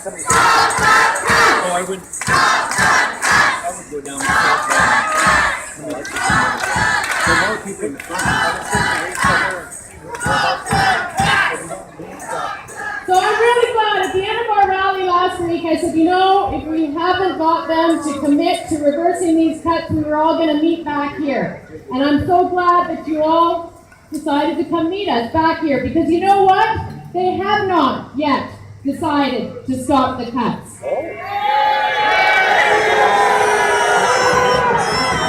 I would go down the more people in the front, So I'm really glad at the end of our rally last week, I said, you know, if we haven't got them to commit to reversing these cuts, we were all going to meet back here. And I'm so glad that you all decided to come meet us back here, because you know what? They have not yet decided to stop the cuts.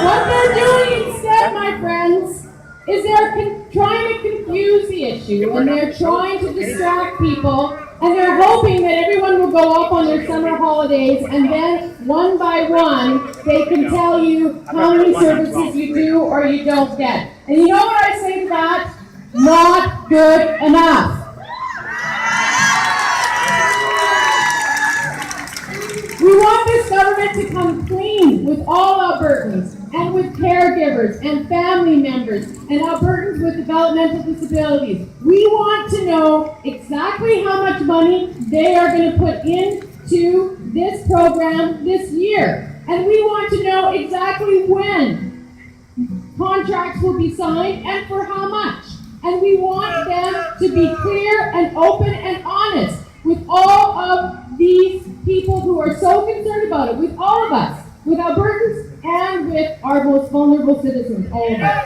What they're doing instead, my friends, is they're trying to confuse the issue, and they're trying to distract people, and they're hoping that everyone will go off on their summer holidays, and then one by one they can tell you how many services you do or you don't get. And you know what I say to that? Not good enough. We want this government to come clean with all Albertans, and with caregivers and family members, and Albertans with developmental disabilities. We want to know exactly how much money they are going to put into this program this year. And we want to know exactly when contracts will be signed and for how much. And we want them to be clear and open and honest with all of these people who are so concerned about it, with all of us, with Albertans and with our most vulnerable citizens, all of us.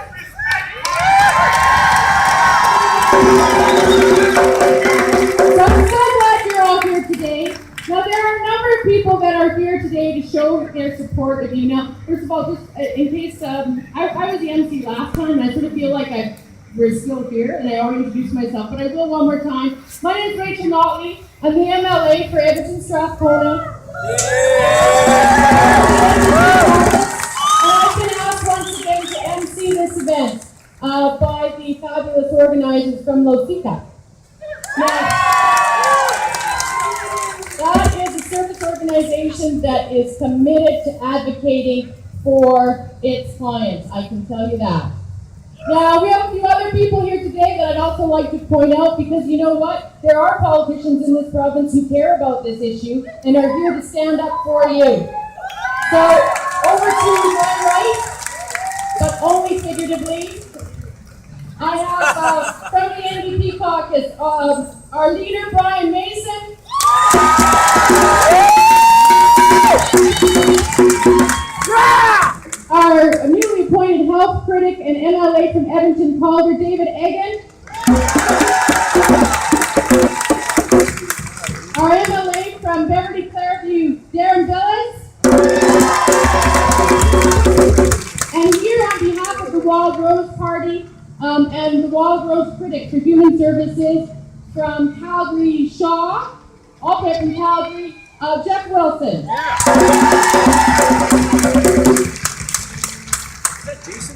So I'm so glad you're all here today. Now there are a number of people that are here today to show their support of you. Now, first of all, just in case, I was the MC last time, and I sort of feel like we're still here, and I already introduced myself, but I will one more time. My name is Rachel Notley. I'm the MLA for Edmonton Strathcona. And I've been asked once again to MC this event by the fabulous organizers from Losica. Now, that is a service organization that is committed to advocating for its clients, I can tell you that. Now, we have a few other people here today that I'd also like to point out, because you know what? There are politicians in this province who care about this issue and are here to stand up for you. So, over to my right, but only figuratively, I have from the NDP caucus, our leader, Brian Mason. Our newly appointed health critic and MLA from Edmonton Calder, David Egan. Our MLA from Beverly Clairview, Darren Billis. And here on behalf of the Wild Rose Party and the Wild Rose Critic for Human Services from Calgary Shaw, also from Calgary, Jeff Wilson.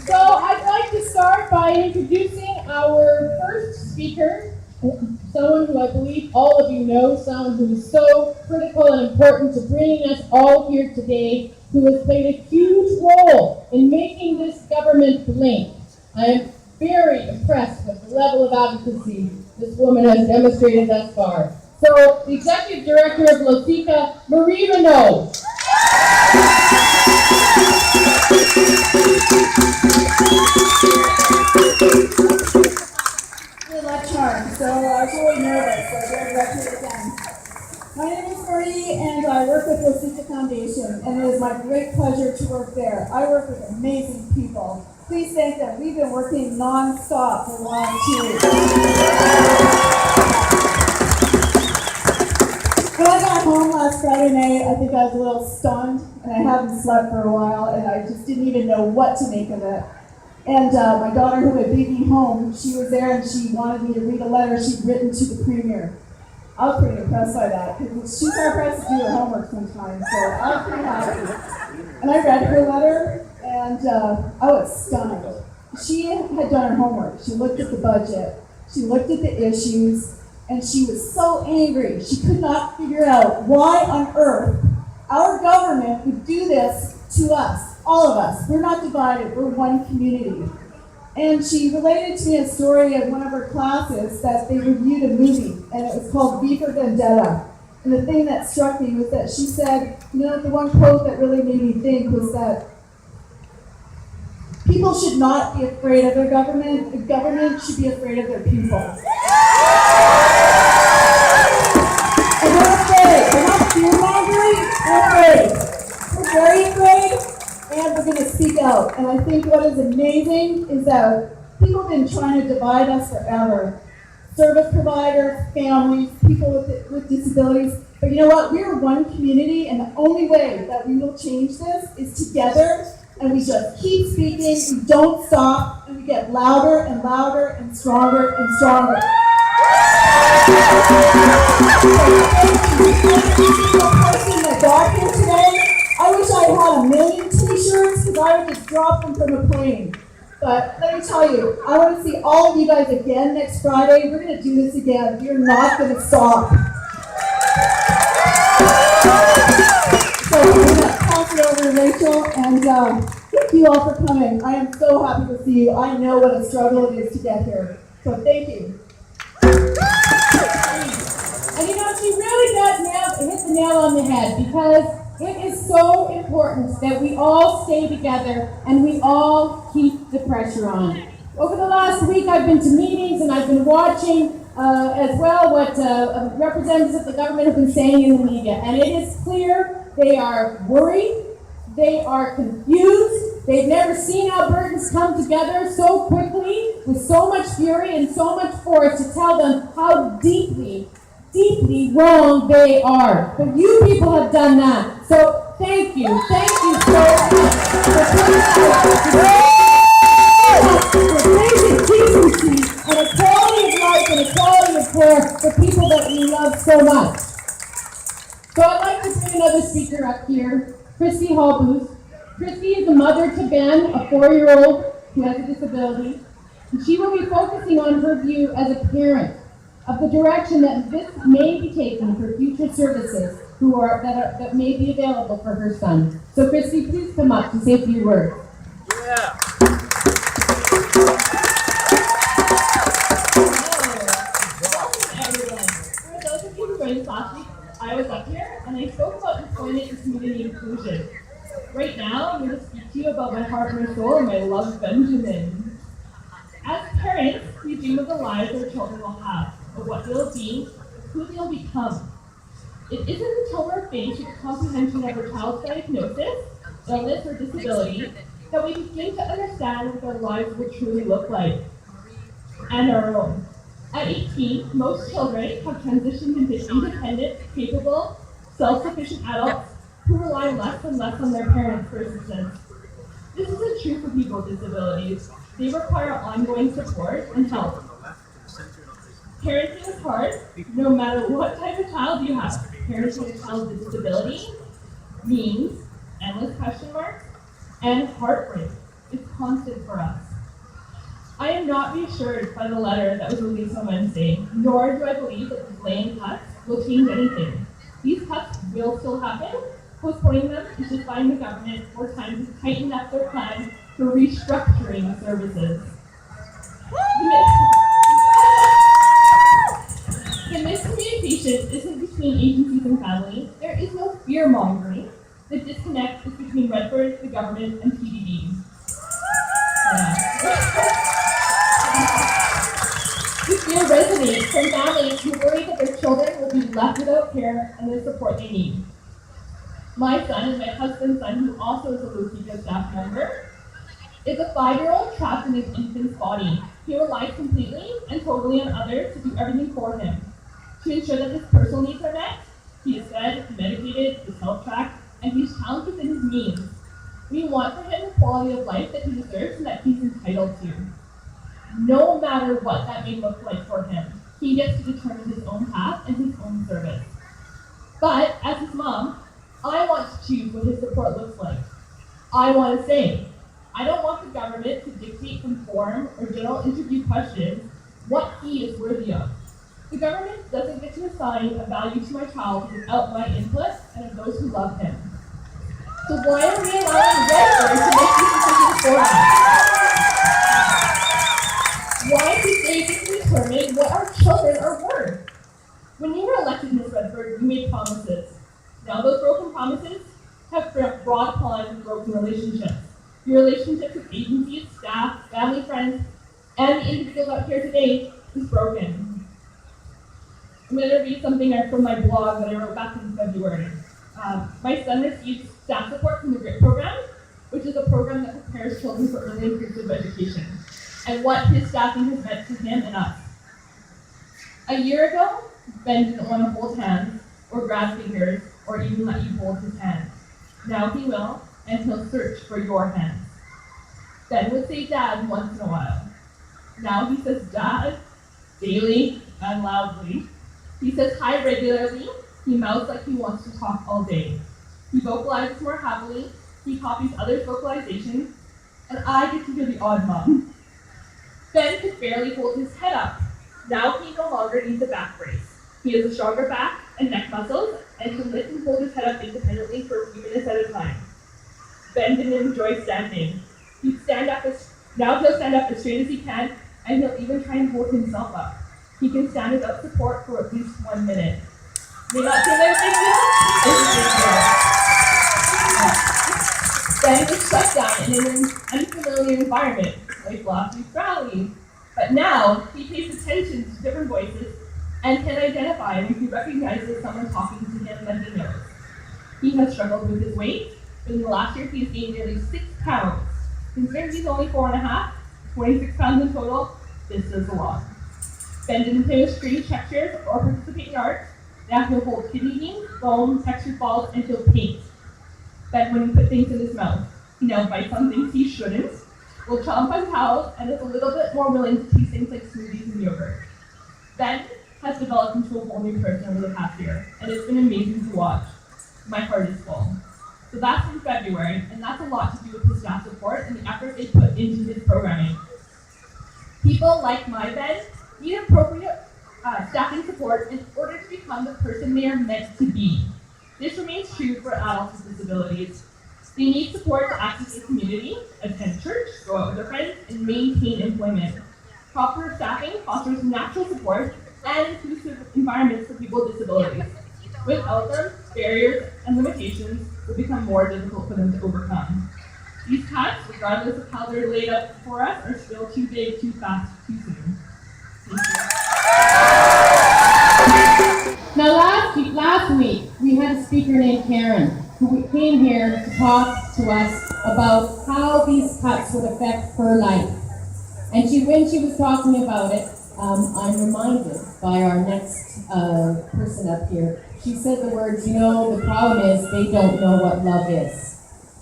So I'd like to start by introducing our first speaker, someone who I believe all of you know, someone who is so critical and important to bringing us all here today, who has played a huge role in making this government blink. I am very impressed with the level of advocacy this woman has demonstrated thus far. So, the Executive Director of Losica, Marie Renaud. Good luck charm. So I was really nervous, so I'm going to go through it again. My name is Marie, and I work with Losica Foundation, and it is my great pleasure to work there. I work with amazing people. Please thank them. We've been working non-stop for long too. When I got home last Friday night, I think I was a little stunned, and I haven't slept for a while, and I just didn't even know what to make of it. And my daughter, who had baby home, she was there, and she wanted me to read a letter she'd written to the Premier. I was pretty impressed by that, because she's hard pressed to do her homework sometimes, so I was pretty happy. And I read her letter, and I was stunned. She had done her homework. She looked at the budget. She looked at the issues. And she was so angry. She could not figure out why on earth our government would do this to us, all of us. We're not divided, we're one community. And she related to me a story of one of her classes that they reviewed a movie, and it was called V for Vendetta. And the thing that struck me was that she said, the one quote that really made me think was that people should not be afraid of their government. The government should be afraid of their people. And we're afraid. We're not fear-mongering. We're afraid. We're very afraid, and we're going to speak out. And I think what is amazing is that people have been trying to divide us forever. Service providers, families, people with disabilities. But you know what? We are one community, and the only way that we will change this is together, and we just keep speaking, we don't stop, and we get louder and louder and stronger and stronger. Person that got here today, I wish I had 1 million t-shirts because I would just drop them from a plane. But let me tell you, I want to see all of you guys again next Friday. We're going to do this again. We're not going to stop. So I'm going to pass it over to Rachel, and thank you all for coming. I am so happy to see you. I know what a struggle it is to get here. So thank you. And she really does hit the nail on the head, because it is so important that we all stay together and we all keep the pressure on. Over the last week, I've been to meetings and I've been watching as well what representatives of the government have been saying in the media. And it is clear they are worried, they are confused, they've never seen Albertans come together so quickly with so much fury and so much force to tell them how deeply wrong they are. But you people have done that. So thank you. Thank you so much for basic decency and equality of life and equality of care for people that we love so much. So I'd like to bring another speaker up here, Christy Hallbooth. Christy is a mother to Ben, a 4-year-old who has a disability. And she will be focusing on her view as a parent of the direction that this may be taken for future services that may be available for her son. So Christy, please come up to say a few words. Yeah. Welcome everyone. For those of you who joined us last week, I was up here and I spoke about employment and community inclusion. Right now, I'm going to speak to you about my heart, my soul, and my love, Benjamin. As parents, we dream of the lives our children will have, of what they'll be, who they'll become. It isn't until we're faced with comprehension of our child's diagnosis, illness, or disability that we begin to understand what their lives will truly look like, and our own. At 18, most children have transitioned into independent, capable, self-sufficient adults who rely less and less on their parents for assistance. This isn't true for people with disabilities. They require ongoing support and help. Parenting is hard, no matter what type of child you have. Parenting a child with a disability means endless question marks and heartbreak. It's constant for us. I am not reassured by the letter that was released on Wednesday, nor do I believe that the delay in cuts will change anything. These cuts will still happen. Postponing them is just buying the government more time to tighten up their plan for restructuring services. The miscommunication isn't between agencies and families. There is no fear-mongering. The disconnect is between Redford, the government, and PDD. This fear resonates from families who worry that their children will be left without care and the support they need. My son and my husband's son, who also is a Lucia staff member, is a 5-year-old trapped in his infant's body. He relies completely and totally on others to do everything for him. To ensure that his personal needs are met, he is fed, medicated, is health-tracked, and he's challenged within his means. We want for him the quality of life that he deserves and that he's entitled to. No matter what that may look like for him, he gets to determine his own path and his own service. But as his mom, I want to choose what his support looks like. I want to say, I don't want the government to dictate from forum or general interview questions what he is worthy of. The government doesn't get to assign a value to my child without my input and of those who love him. So why are we allowing Redford to make these decisions for us? Why do they get to determine what our children are worth? When you were elected, Ms. Redford, word, you made promises. Now those broken promises have brought upon broken relationships. Your relationships with agencies, staff, family, friends, and the individuals out here today is broken. I'm going to read something from my blog that I wrote back in February. My son received staff support from the GRIT program, which is a program that prepares children for early inclusive education, and what his staffing has meant to him and us. A year ago, Ben didn't want to hold hands, or grab fingers, or even let you hold his hand. Now he will, and he'll search for your hands. Ben would say Dad once in a while. Now he says Dad, daily and loudly. He says hi regularly. He mouths like he wants to talk all day. He vocalizes more happily. He copies others' vocalizations. And I get to hear the odd mom. Ben could barely hold his head up. Now he no longer needs a back brace. He has a stronger back and neck muscles and can lift and hold his head up independently for a few minutes at a time. Ben didn't enjoy standing. Now he'll stand up as straight as he can, and he'll even try and hold himself up. He can stand without support for at least 1 minute. May not seem like a big deal. Ben was shut down in an unfamiliar environment, like last week's rally. But now he pays attention to different voices and can identify when he recognizes someone talking to him that he knows. He has struggled with his weight, but in the last year he's gained nearly 6 pounds. Considering he's only 4.5, 26 pounds in total, this is a lot. Ben didn't play with strange textures or participate in art. Now he'll hold kidney beans, foam, textured balls, and he'll paint. Ben wouldn't put things in his mouth. He now bites on things he shouldn't, will chomp on towels, and is a little bit more willing to taste things like smoothies and yogurt. Ben has developed into a whole new person over the past year, and it's been amazing to watch. My heart is full. So that's in February, and that's a lot to do with his staff support and the effort they put into his programming. People like my Ben need appropriate staffing support in order to become the person they are meant to be. This remains true for adults with disabilities. They need support to access the community, attend church, go out with their friends, and maintain employment. Proper staffing fosters natural support and inclusive environments for people with disabilities. Without them, barriers and limitations will become more difficult for them to overcome. These tasks, regardless of how they're laid out for us, are still too big, too fast, too soon. Thank you. Now last week, we had a speaker named Karen who came here to talk to us about how these cuts would affect her life. And when she was talking about it, I'm reminded by our next person up here. She said the words, the problem is they don't know what love is.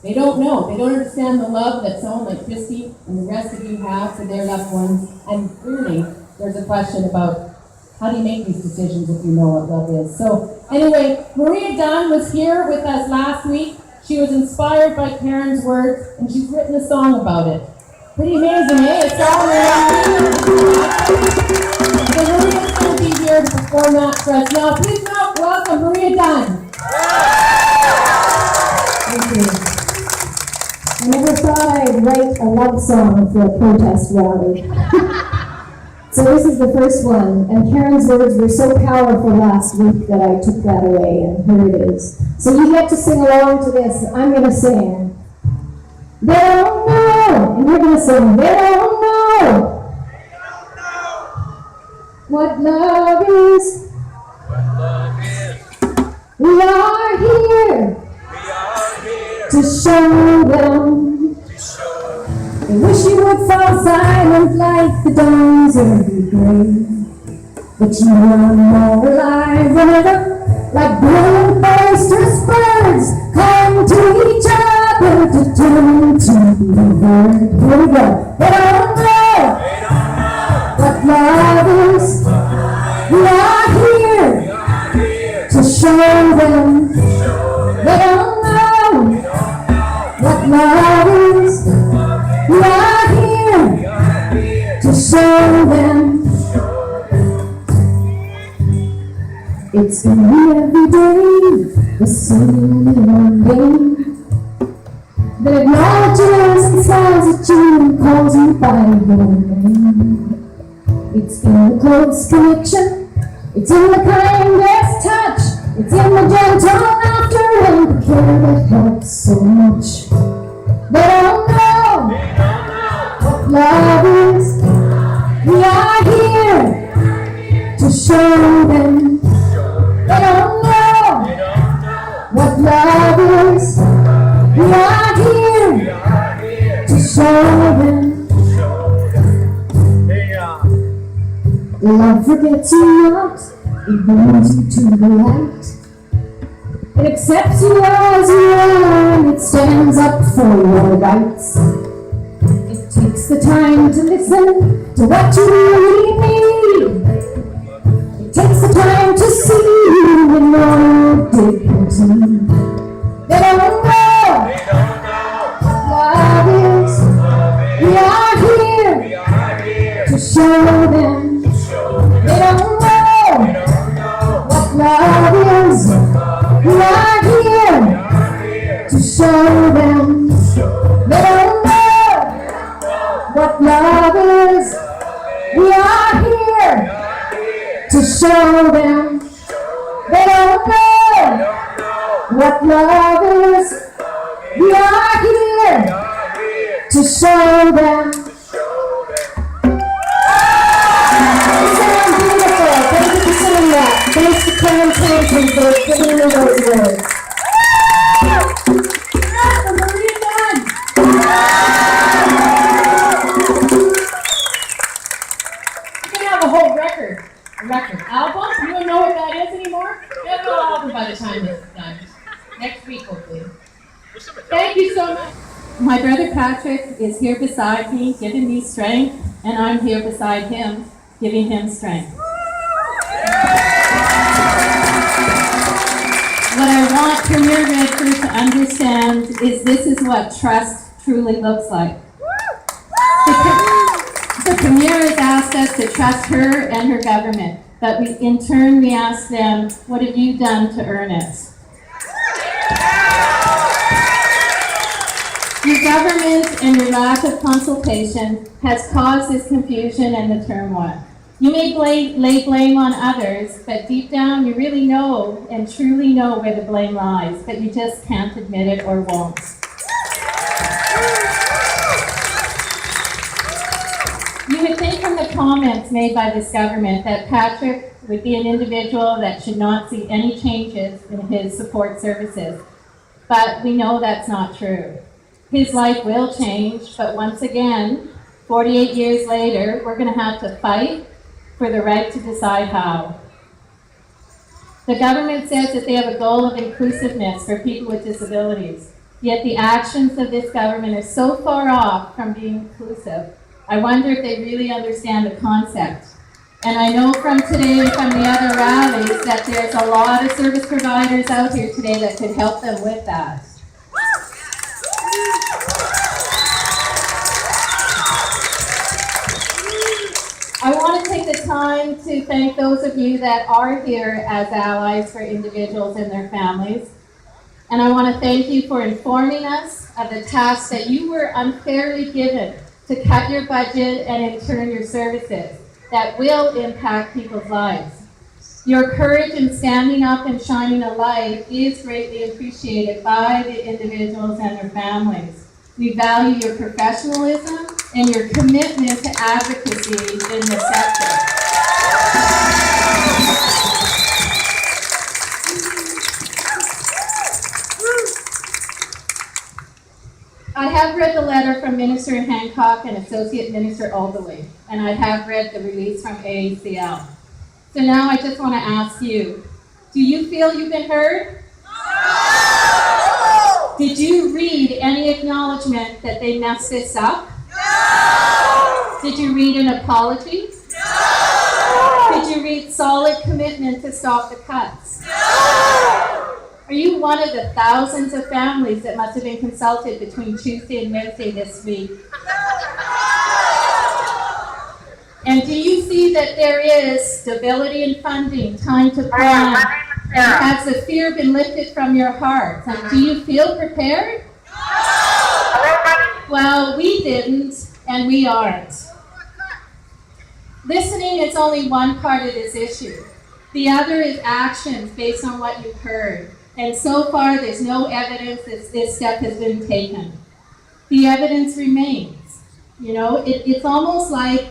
They don't know. They don't understand the love that someone like Christy and the rest of you have for their loved ones. And clearly, there's a question about how do you make these decisions if you know what love is. So anyway, Maria Dunn was here with us last week. She was inspired by Karen's words, and she's written a song about it. Pretty amazing, eh? It's all around. So Maria's going to be here to perform that for us. Now, please welcome Maria Dunn. Thank you. I never thought I'd write a love song for a protest rally. So this is the first one, and Karen's words were so powerful last week that I took that away, and here it is. So you get to sing along to this. I'm going to sing. They don't know, and you're going to sing. They don't know what love is. We are here to show them. They wish you would fall silent like the dawns of the grave. But you are more alive than ever, like blue boisterous birds come to each other, determined to be heard. Here we go. They don't know what love is. We are here to show them. They don't know what love is. We are here to show them. It's gonna be every day the same mundane that acknowledges and smiles at you and calls you by your name. It's in the close connection. It's in the kindest touch. It's in the gentle laughter and the care that helps so much. They don't know what love is. We are here to show them. They don't know what love is. We are here to show them. Love forgets you not, it brings you to the light. It accepts you as you are, and it stands up for your rights. It takes the time to listen to what you really need. It takes the time to see you in your dignity. They don't know what love is. We are here to show them. They don't know what love is. We are here to show them. They don't know what love is. We are here to show them. They don't know what love is. We are here to show them. Thanks to Clarence Hanson for giving me those words. Maria Dunn. You can have a whole record album. You don't know what that is anymore? You have no album by the time this is done. Next week, hopefully. Thank you so much. My brother Patrick is here beside me, giving me strength, and I'm here beside him, giving him strength. What I want Premier Redford to understand is this is what trust truly looks like. The Premier has asked us to trust her and her government, but in turn we ask them, what have you done to earn it? Your government and your lack of consultation has caused this confusion and the turmoil. You may lay blame on others, but deep down you really know and truly know where the blame lies, but you just can't admit it or won't. You would think from the comments made by this government that Patrick would be an individual that should not see any changes in his support services, but we know that's not true. His life will change, but once again, 48 years later, we're going to have to fight for the right to decide how. The government says that they have a goal of inclusiveness for people with disabilities, yet the actions of this government are so far off from being inclusive. I wonder if they really understand the concept. And I know from today and from the other rallies that there's a lot of service providers out here today that could help them with that. I want to take the time to thank those of you that are here as allies for individuals and their families. And I want to thank you for informing us of the task that you were unfairly given to cut your budget and in turn your services that will impact people's lives. Your courage in standing up and shining a light is greatly appreciated by the individuals and their families. We value your professionalism and your commitment to advocacy in the sector. I have read the letter from Minister Hancock and Associate Minister Oldaway, and I have read the release from AACL. So now I just want to ask you, do you feel you've been heard? No! Did you read any acknowledgement that they messed this up? No! Did you read an apology? No! Did you read solid commitment to stop the cuts? No! Are you one of the thousands of families that must have been consulted between Tuesday and Wednesday this week? And do you see that there is stability in funding, time to plan? And has the fear been lifted from your heart? And do you feel prepared? Well, we didn't, and we aren't. Listening is only one part of this issue. The other is actions based on what you've heard. And so far, there's no evidence that this step has been taken. The evidence remains. You know, it's almost like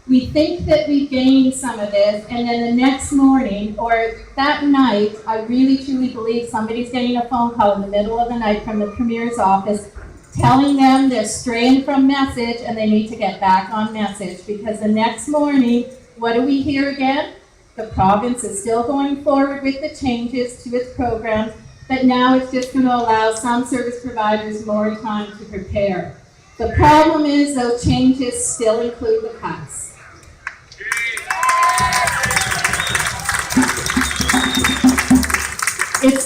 we think that we gained some of this, and then the next morning or that night, I really truly believe somebody's getting a phone call in the middle of the night from the Premier's office telling them they're straying from message and they need to get back on message, because the next morning, what do we hear again? The province is still going forward with the changes to its programs, but now it's just going to allow some service providers more time to prepare. The problem is those changes still include the cuts. It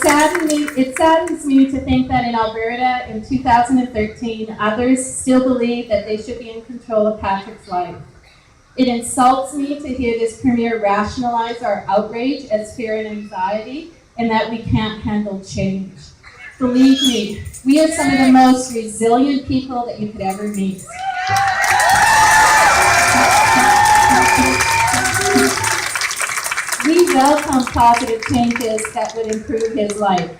saddens me to think that in Alberta in 2013, others still believe that they should be in control of Patrick's life. It insults me to hear this Premier rationalize our outrage as fear and anxiety, and that we can't handle change. Believe me, we are some of the most resilient people that you could ever meet. We welcome positive changes that would improve his life.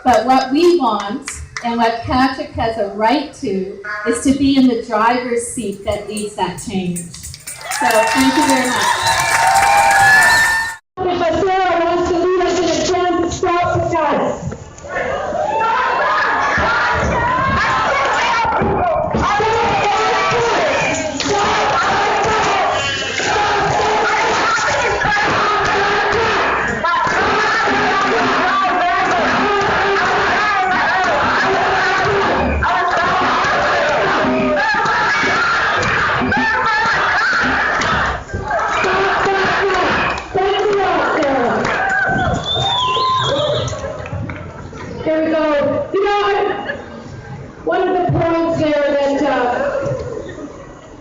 But what we want, and what Patrick has a right to, is to be in the driver's seat that leads that change. So, thank you very much. If Sarah wants to lead us in a chant to stop the cuts. There we go. You know, one of the points there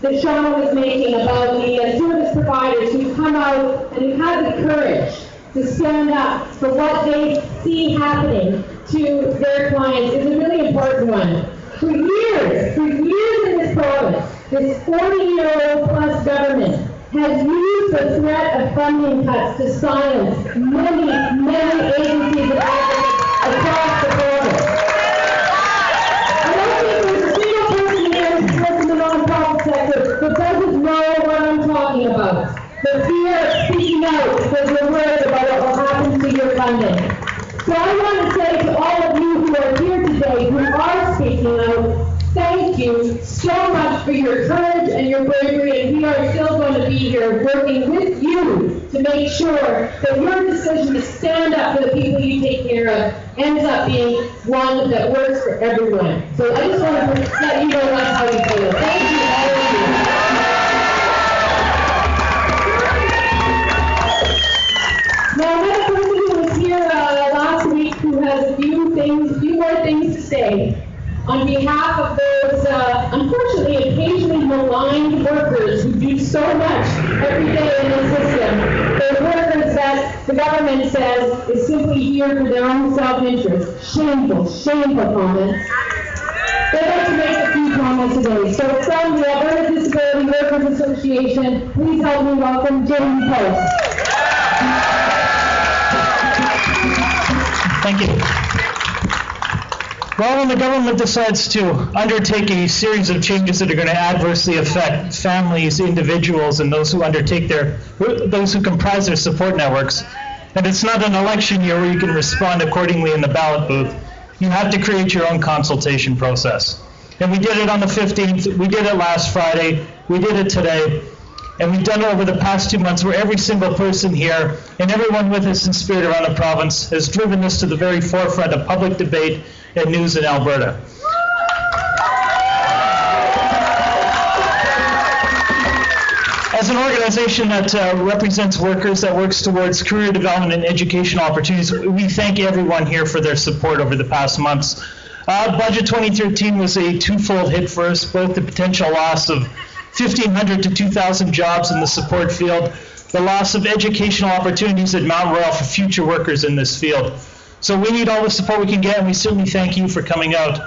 that Shauna was making about the service providers who come out and who have the courage to stand up for what they see happening to their clients is a really important one. For years in this province, this 40-year-old plus government has used the threat of funding cuts to silence many agencies of government across the province. I don't think there's a single person here who's worked in the non-profit sector that doesn't know what I'm talking about. The fear of speaking out because you're worried about what will happen to your funding. So I want to say to all of you who are here today, who are speaking out, thank you so much for your courage and your bravery, and we are still going to be here working with you to make sure that your decision to stand up for the people you take care of ends up being one that works for everyone. So I just want to let you know that's how you feel. Thank you, all of you. Now, another person who was here last week who has a few more things to say on behalf of those, unfortunately, occasionally maligned workers who do so much every day in the system. Those workers that the government says is simply here for their own self-interest. Shameful comments. They'd like to make a few comments today. So from the Alberta Disability Workers Association, please help me welcome Jamie Post. Thank you. Well, when the government decides to undertake a series of changes that are going to adversely affect families, individuals, and those who comprise their support networks, and it's not an election year where you can respond accordingly in the ballot booth, you have to create your own consultation process. And we did it on the 15th, we did it last Friday, we did it today, and we've done it over the past 2 months where every single person here and everyone with us in spirit around the province has driven this to the very forefront of public debate and news in Alberta. As an organization that represents workers, that works towards career development and educational opportunities, we thank everyone here for their support over the past months. Budget 2013 was a twofold hit for us, both the potential loss of 1,500 to 2,000 jobs in the support field, the loss of educational opportunities at Mount Royal for future workers in this field. So we need all the support we can get, and we certainly thank you for coming out.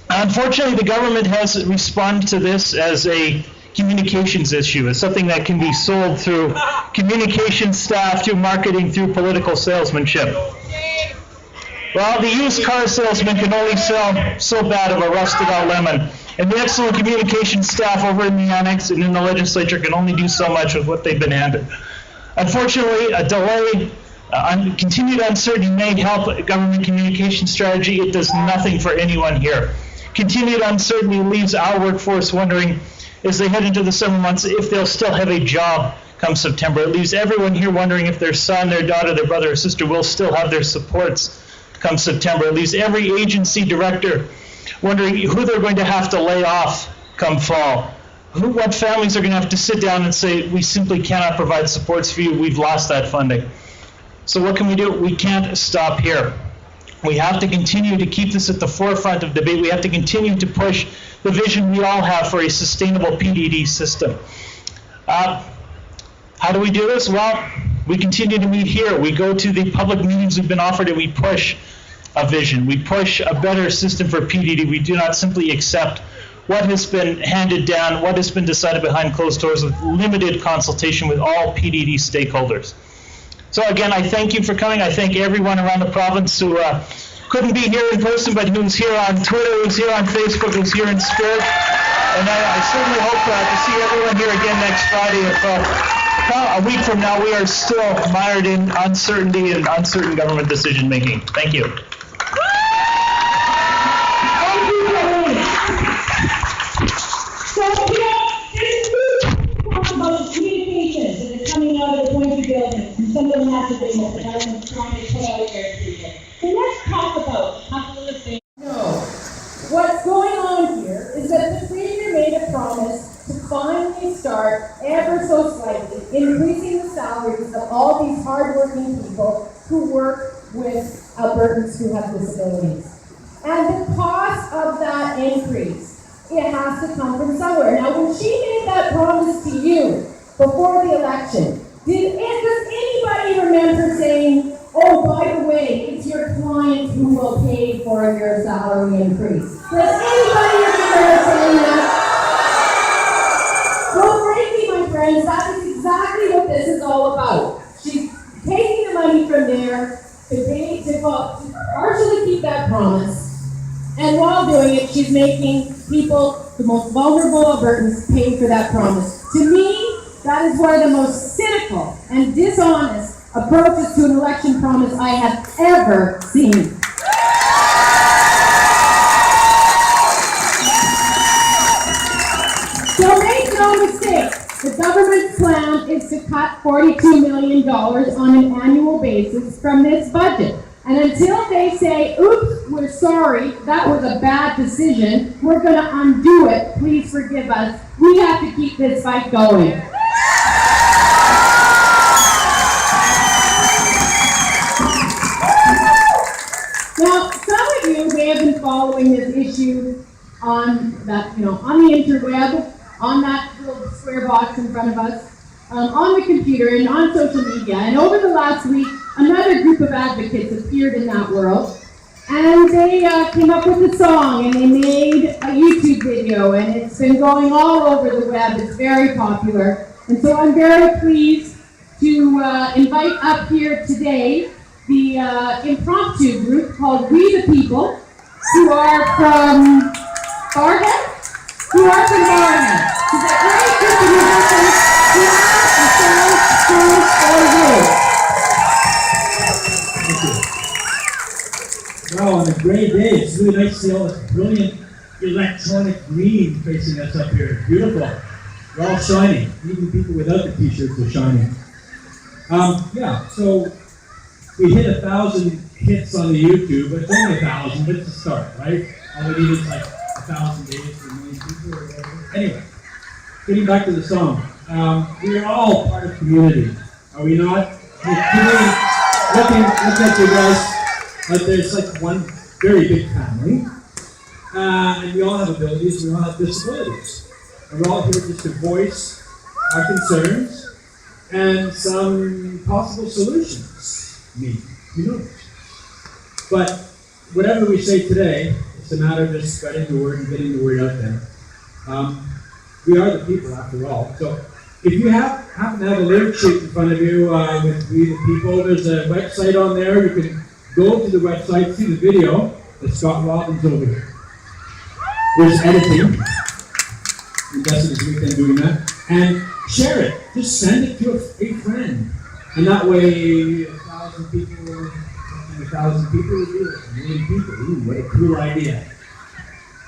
Unfortunately, the government has responded to this as a communications issue. It's something that can be sold through communication staff, through marketing, through political salesmanship. Well, the used car salesman can only sell so bad of a rusted out lemon. And the excellent communication staff over in the annex and in the legislature can only do so much with what they've been handed. Unfortunately, a delay, continued uncertainty may help government communication strategy. It does nothing for anyone here. Continued uncertainty leaves our workforce wondering, as they head into the summer months, if they'll still have a job come September. It leaves everyone here wondering if their son, their daughter, their brother or sister will still have their supports come September. It leaves every agency director wondering who they're going to have to lay off come fall. What families are going to have to sit down and say, we simply cannot provide supports for you, we've lost that funding. So what can we do? We can't stop here. We have to continue to keep this at the forefront of debate. We have to continue to push the vision we all have for a sustainable PDD system. How do we do this? Well, we continue to meet here. We go to the public meetings we've been offered and we push a vision. We push a better system for PDD. We do not simply accept what has been handed down, what has been decided behind closed doors with limited consultation with all PDD stakeholders. So again, I thank you for coming. I thank everyone around the province who couldn't be here in person, but who's here on Twitter, who's here on Facebook, who's here in spirit. And I certainly hope to see everyone here again next Friday. If a week from now we are still mired in uncertainty and uncertain government decision making. Thank you. So, talk about the communications that are coming out of the Point of Buildings and some of the massive things that the government's trying to put out there to people. So let's talk about a couple of things. No. What's going on here is that the Premier made a promise to finally start, ever so slightly, increasing the salaries of all these hardworking people who work with Albertans who have disabilities. And the cost of that increase, it has to come from somewhere. Now, when she made that promise to you before the election, does anybody remember saying, oh, by the way, it's your client who will pay for your salary increase? Does anybody remember saying that? Well, frankly, my friends, that is exactly what this is all about. She's taking the money from there to partially keep that promise. And while doing it, she's making people, the most vulnerable Albertans, pay for that promise. To me, that is one of the most cynical and dishonest approaches to an election promise I have ever seen. So make no mistake, the government's plan is to cut $42 million on an annual basis from this budget. And until they say, oops, we're sorry, that was a bad decision, we're going to undo it, please forgive us, we have to keep this fight going. Now, some of you may have been following this issue on that, on the interweb, on that little square box in front of us, on the computer and on social media. And over the last week, another group of advocates appeared in that world, and they came up with a song, and they made a YouTube video, and it's been going all over the web. It's very popular. And so I'm very pleased to invite up here today the impromptu group called We the People, who are from Barhead. It's a great group of musicians who have a song for you. Wow, on a gray day, it's really nice to see all this brilliant electronic green facing us up here. It's beautiful. We're all shining. Even people without the t-shirts are shining. So we hit 1,000 hits on the YouTube, but it's only 1,000, but it's a start, right? All we need is like 1,000 days for a million people or whatever. Anyway, getting back to the song. We are all part of community, are we not? Looking at you guys, like there's like one very big family, and we all have abilities, we all have disabilities. And we're all here just to voice our concerns and some possible solutions. But whatever we say today, it's a matter of just spreading the word and getting the word out there. we are the people after all. So if you happen to have a lyric sheet in front of you with We the People, there's a website on there. You can go to the website, see the video that Scott Robbins over here. There's editing. Invested his weekend doing that. And share it. Just send it to a friend. And that way, 1,000 people would do it. 1 million people. Ooh, what a cool idea.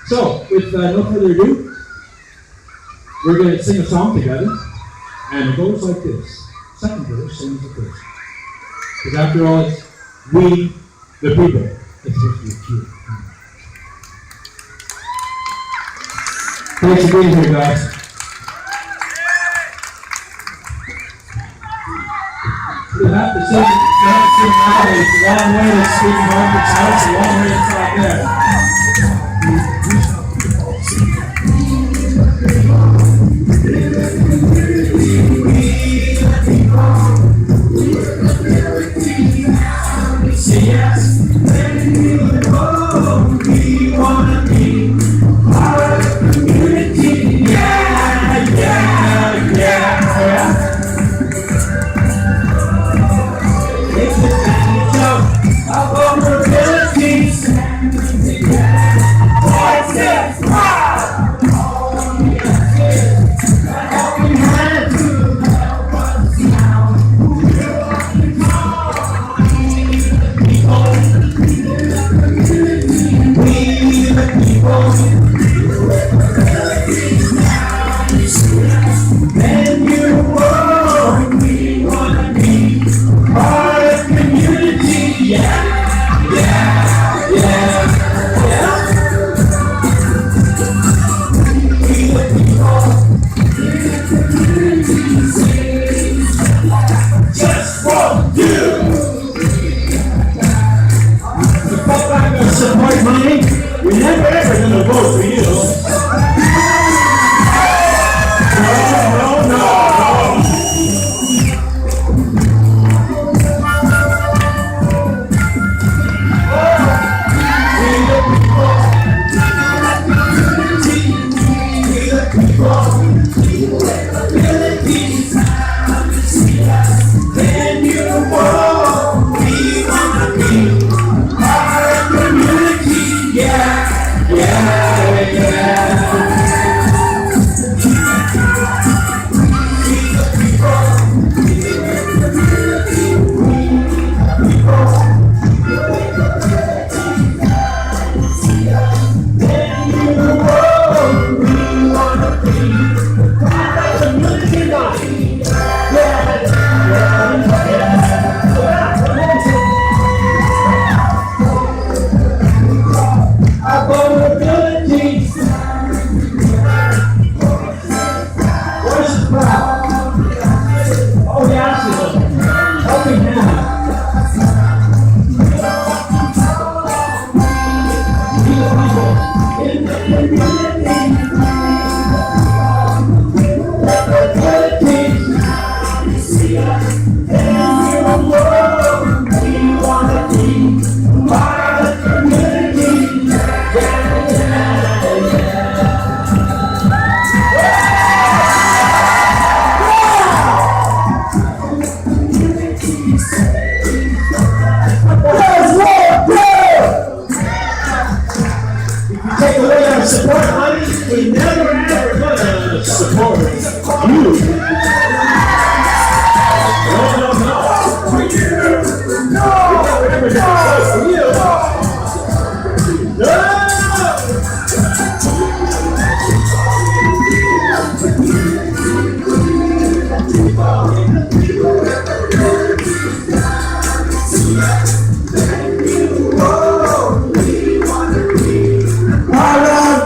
So, with no further ado, we're going to sing a song together. And it goes like this. Second verse, same as the first. Because after all, it's we, the people. It's supposed to be cute. Thanks for being here, guys. You have to sing loud. It's a long way to speak Margaret's house, a long way to talk there. Say yes, when you know we wanna be part of the community. Yeah, yeah, yeah. It's the advantage of vulnerabilities. Voice is proud. All we have is a helping hand to help us now. And you know we wanna be part of the community. Yeah, yeah, yeah, yeah. We the people just for you. The fuck back of support money, we're never ever gonna vote for you.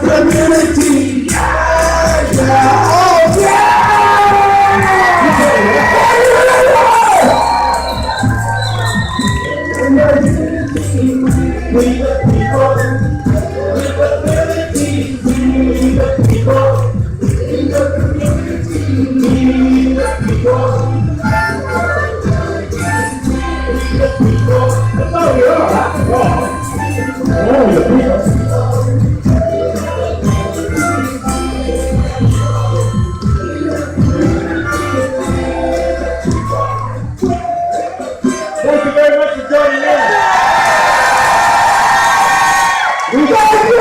Community, yeah, yeah, oh yeah! We got you!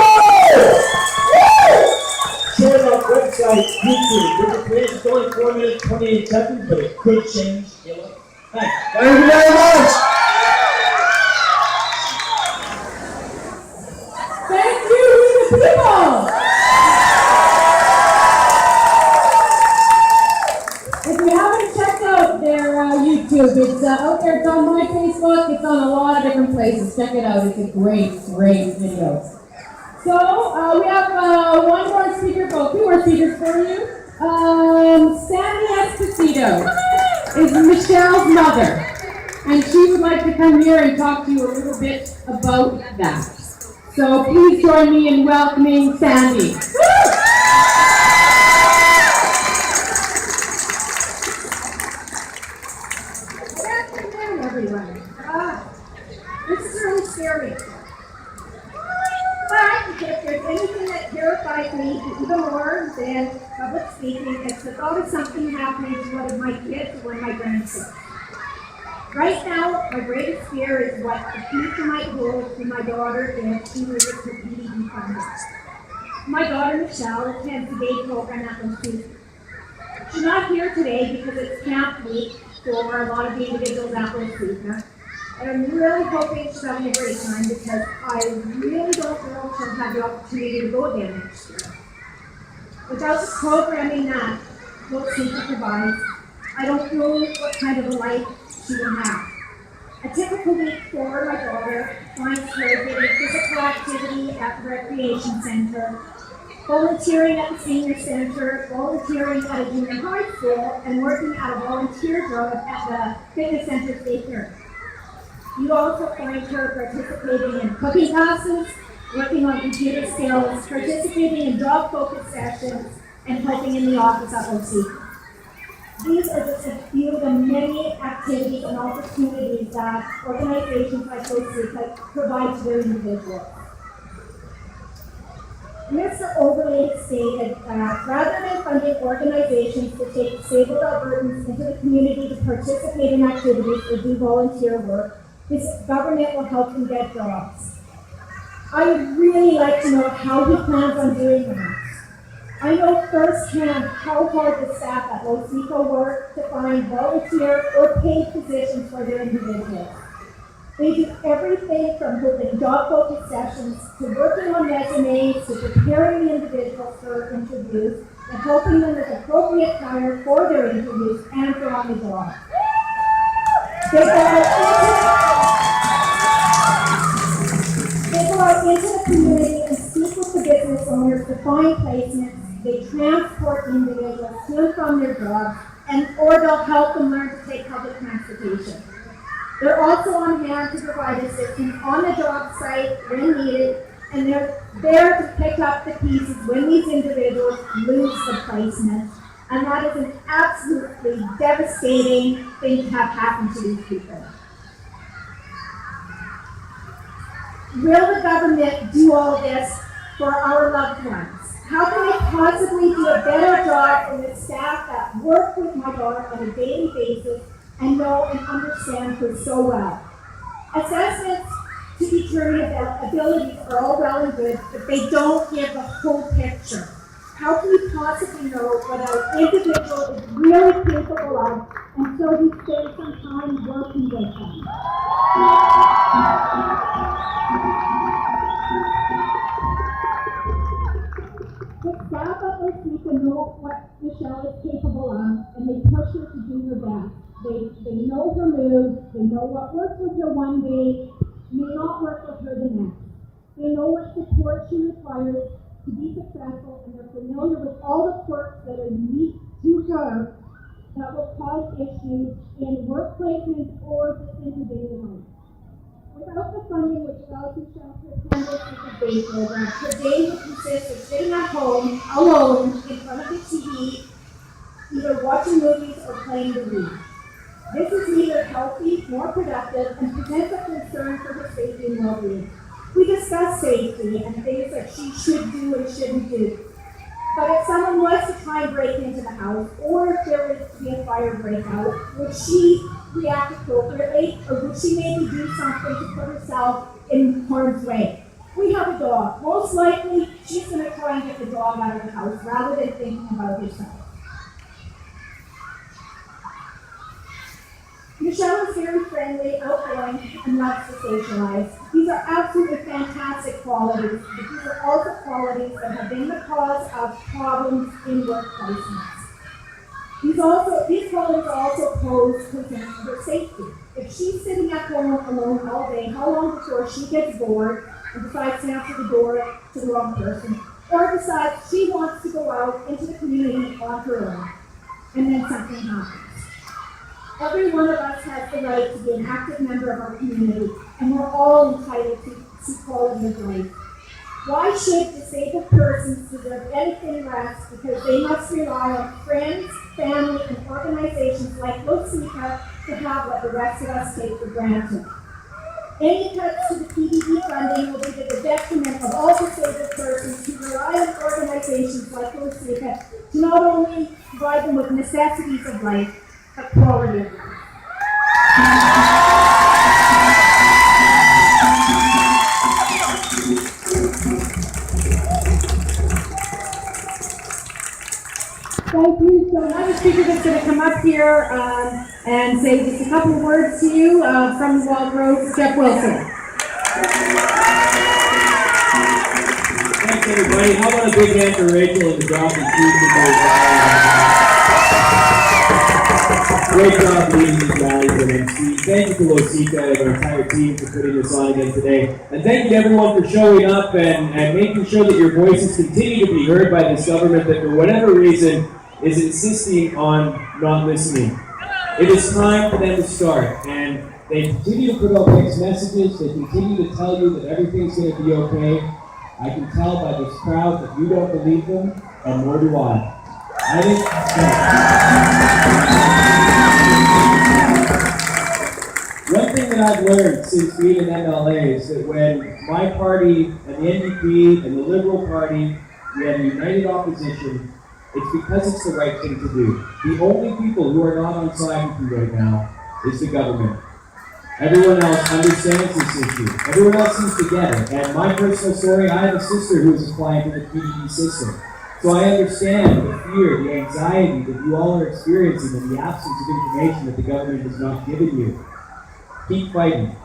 Share that website, YouTube. Would you please? It's only 4 minutes, 28 seconds, but it could change your life. Thanks. Thank you very much. Thank you, the people! If you haven't checked out their YouTube, it's out there, it's on my Facebook, it's on a lot of different places. Check it out, it's a great video. So, we have one more speaker, two more speakers for you. Sandy Esposito is Michelle's mother, and she would like to come here and talk to you a little bit about that. So please join me in welcoming Sandy. Good afternoon, everyone. This is really scary. But if there's anything that terrifies me even more than public speaking, it's the thought of something happening to one of my kids or one of my grandkids. Right now, my greatest fear is what the future might hold for my daughter if she loses her PDD funding. My daughter Michelle attends the day program at Losika. She's not here today because it's camp week for a lot of the individuals at Losika. And I'm really hoping she's having a great time because I really don't know if she'll have the opportunity to go again next year. Without the programming that Losika provides, I don't know what kind of a life she will have. A typical week for my daughter finds her doing physical activity at the recreation center, volunteering at the senior center, volunteering at a junior high school, and working at a volunteer job at the fitness center daycare. You also find her participating in cooking classes, working on computer skills, participating in job-focused sessions, and helping in the office at Losika. These are just a few of the many activities and opportunities that organizations like Losika provide to their individuals. Mr. Overley stated that rather than funding organizations to take disabled Albertans into the community to participate in activities or do volunteer work, this government will help them get jobs. I would really like to know how he plans on doing that. I know firsthand how hard the staff at Losika work to find volunteer or paid positions for their individuals. They do everything from holding job-focused sessions to working on resumes to preparing the individuals for interviews to helping them with appropriate hire for their interviews and for on the job. They go out into the community and speak with the business owners to find placements. They transport individuals to and from their jobs, or they'll help them learn to take public transportation. They're also on hand to provide assistance on the job site when needed, and they're there to pick up the pieces when these individuals lose the placement. And that is an absolutely devastating thing to have happen to these people. Will the government do all this for our loved ones? How can they possibly do a better job than the staff that work with my daughter on a daily basis and know and understand her so well? Assessments to determine abilities are all well and good, but they don't give the whole picture. How can we possibly know what our individual is really capable of until we spend some time working with them? The staff at Losika know what Michelle is capable of, and they push her to do her best. They know her moves, they know what works with her one day, may not work with her the next. They know what support she requires to be successful, and they're familiar with all the quirks that are unique to her that will cause issues in work placements or just in daily life. Without the funding which allows Michelle to attend Losika's day program, her day would consist of sitting at home alone in front of the TV, either watching movies or playing the Wii. This is neither healthy nor productive and presents a concern for her safety and well-being. We discuss safety and things that she should do and shouldn't do. But if someone was to try and break into the house, or if there was to be a fire breakout, would she react appropriately, or would she maybe do something to put herself in harm's way? We have a dog. Most likely, she's going to try and get the dog out of the house rather than thinking about herself. Michelle is very friendly, outgoing, and loves to socialize. These are absolutely fantastic qualities, but these are also qualities that have been the cause of problems in workplaces. These qualities also pose concerns for her safety. If she's sitting at home alone all day, how long before she gets bored and decides to answer the door to the wrong person, or decides she wants to go out into the community on her own, and then something happens? Every one of us has the right to be an active member of our community, and we're all entitled to quality of life. Why should disabled persons deserve anything less because they must rely on friends, family, and organizations like LoSICA to have what the rest of us take for granted? Any cuts to the PDD funding will be to the detriment of all disabled persons who rely on organizations like LoSICA to not only provide them with necessities of life, but quality of life. Thank you. So another speaker that's going to come up here and say just a couple of words to you from the Wild Rose, Jeff Wilson. Thanks, everybody. How about a big hand for Rachel and the job Great job leading these rallies and MC. Thank you to LoSICA and our entire team for putting this on again today. And thank you to everyone for showing up and making sure that your voices continue to be heard by this government that for whatever reason is insisting on not listening. It is time for them to start. And they continue to put out mixed messages. They continue to tell you that everything's going to be okay. I can tell by this crowd that you don't believe them, and nor do I. I think one thing that I've learned since being in MLA is that when my party and the NDP and the Liberal Party, we have a united opposition, it's because it's the right thing to do. The only people who are not on side with you right now is the government. Everyone else understands this issue. Everyone else seems to get it. And my personal story, I have a sister who is applying to the PDD system. So I understand the fear, the anxiety that you all are experiencing and the absence of information that the government has not given you. Keep fighting.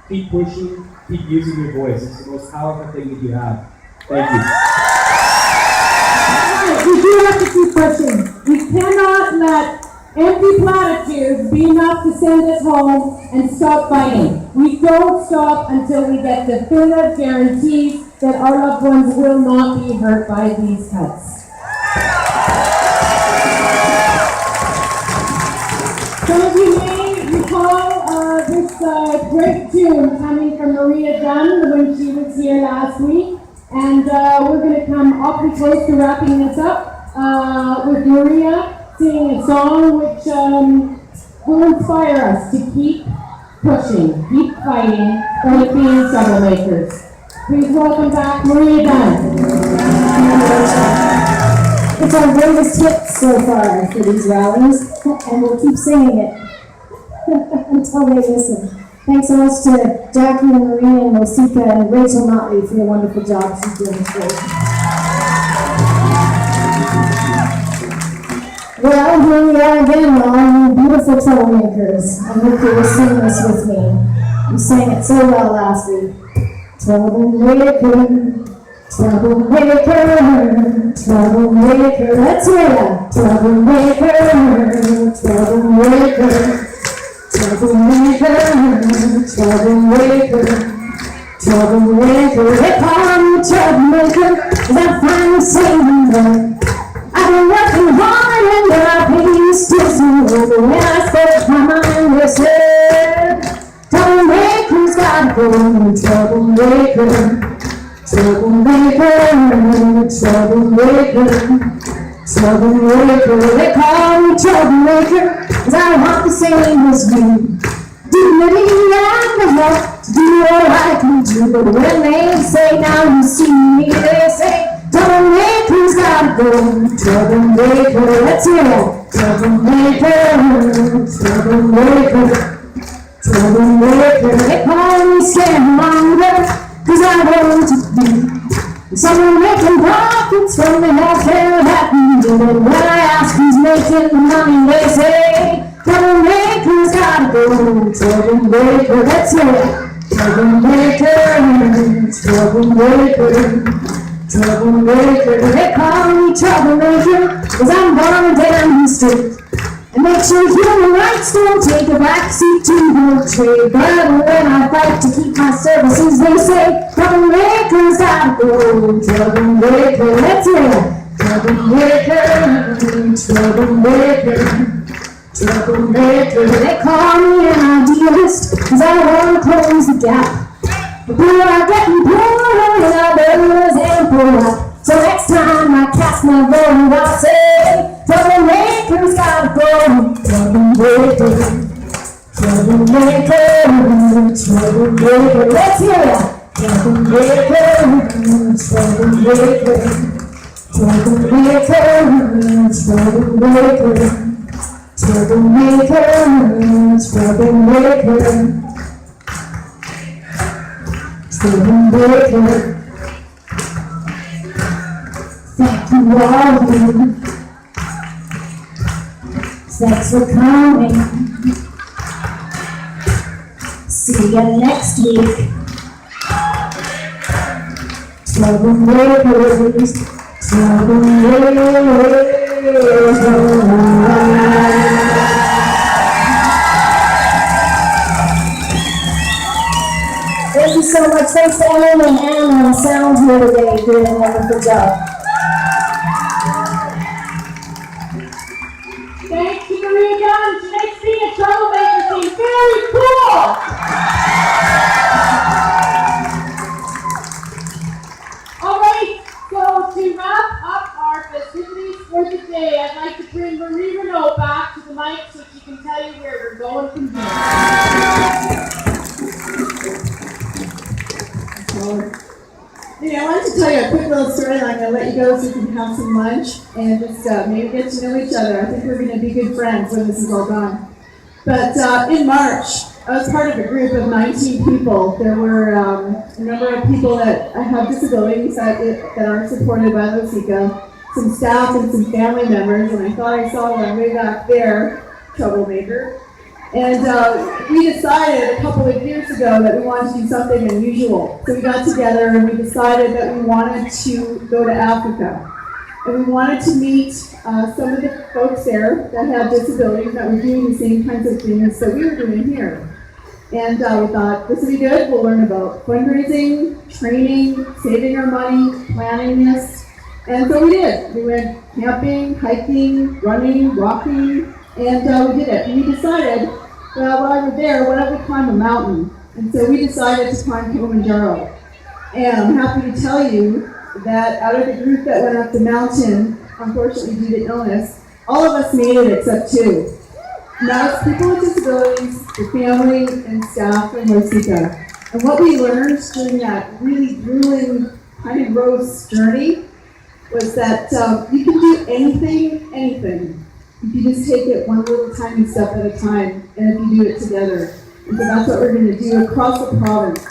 Keep pushing. Keep using your voice. It's the most powerful thing that you have. Thank you. We do have to keep pushing. We cannot let empty platitudes be enough to send us home and stop fighting. We don't stop until we get definitive guarantees that our loved ones will not be hurt by these cuts. Some of you may recall this great tune coming from Maria Dunn when she was here last week. And we're going to come awfully close to wrapping this up with Maria singing a song which will inspire us to keep pushing, keep fighting, like being troublemakers. Please welcome back Maria Dunn. It's our greatest hit so far for these rallies, and we'll keep singing it until they listen. Thanks so much to Jackie and Maria and LoSICA and Rachel Motley for the wonderful job she's doing today. Well, here we are again, all you beautiful troublemakers. I hope you will sing this with me. You sang it so well last week. Troublemaker, troublemaker, troublemaker. Let's hear that. Troublemaker, troublemaker. Troublemaker, troublemaker, troublemaker. They call me troublemaker, 'cause I find saving. I've been working hard and my pay still over. When I spoke my mind, they said, troublemaker's gotta go. Troublemaker, troublemaker, troublemaker. Troublemaker, they call me troublemaker, 'cause I want the same as you. Dignity and the help to do all I can do. But when they say, now you see me, they say, troublemaker's gotta go. Troublemaker, let's hear it. Troublemaker, troublemaker, troublemaker. They call me scaremonger, 'cause I want to be someone making profits from the healthcare that we do. And when I ask who's making the money, they say, troublemaker's gotta go, troublemaker, let's hear it. Troublemaker, troublemaker, troublemaker. They call me troublemaker, 'cause I'm gonna down the street and make sure human rights don't take a backseat to the trade. But when I fight to keep my services, they say, troublemakers gotta go, troublemaker, let's hear it. Troublemaker, troublemaker, troublemaker. They call me an idealist, 'cause I wanna close the gap. But people are getting poorer and others ain't poorer. So next time I cast my vote, I'll say, troublemakers gotta go, troublemaker, troublemaker, troublemaker. Let's hear it. Troublemaker, troublemaker, troublemaker, troublemaker, troublemaker, troublemaker, troublemaker. Thank you all. Thanks for coming. See you next week. Troublemakers, troublemakers. Thank you so much. Thanks to Ellen and Anna on sound here today, doing a wonderful job. Thanks to Maria Gunn. She makes being a troublemaker seem very cool. All right, so to wrap up our festivities for today, I'd like to bring Marie Renault back to the mic so she can tell you where we're going from here. Hey, I wanted to tell you a quick little story, and I'm going to let you go so you can have some lunch and just maybe get to know each other. I think we're going to be good friends when this is all done. But in March, I was part of a group of 19 people. There were a number of people that have disabilities that are supported by LoSICA, some staff and some family members, and I thought I saw one way back there, troublemaker. And we decided a couple of years ago that we wanted to do something unusual. So we got together and we decided that we wanted to go to Africa. And we wanted to meet some of the folks there that have disabilities that were doing the same kinds of things that we were doing here. And we thought, this would be good. We'll learn about fundraising, training, saving our money, planning this. And so we did. We went camping, hiking, running, walking, and we did it. And we decided, well, while we were there, why don't we climb a mountain? And so we decided to climb Kilimanjaro. And I'm happy to tell you that out of the group that went up the mountain, unfortunately due to illness, all of us made it except two. And that was people with disabilities, the family, and staff from LoSICA. And what we learned during that really grueling kind of gross journey was that you can do anything. If you just take it one little tiny step at a time, and if you do it together. And so that's what we're going to do across the province.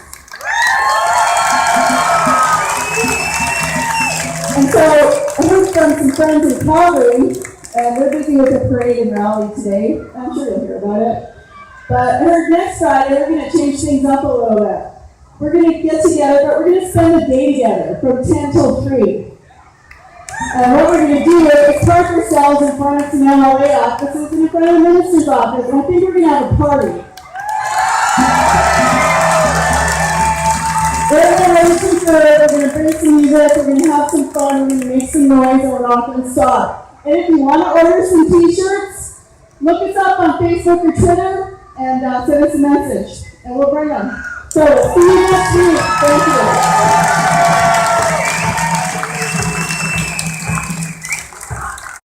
And so I heard from some friends in Calgary, and we're busy with a parade and rally today. I'm sure you'll hear about it. But I heard next Friday we're going to change things up a little bit. We're going to get together, but we're going to spend a day together from 10 till 3. And what we're going to do is park ourselves in front of some MLA offices and in front of the minister's office. And I think we're going to have a party. We're going to listen to it, we're going to bring some music, we're going to have some fun, we're going to make some noise, and we're not going to stop. And if you want to order some t-shirts, look us up on Facebook or Twitter and send us a message, and we'll bring them. So, see you next week. Thank you.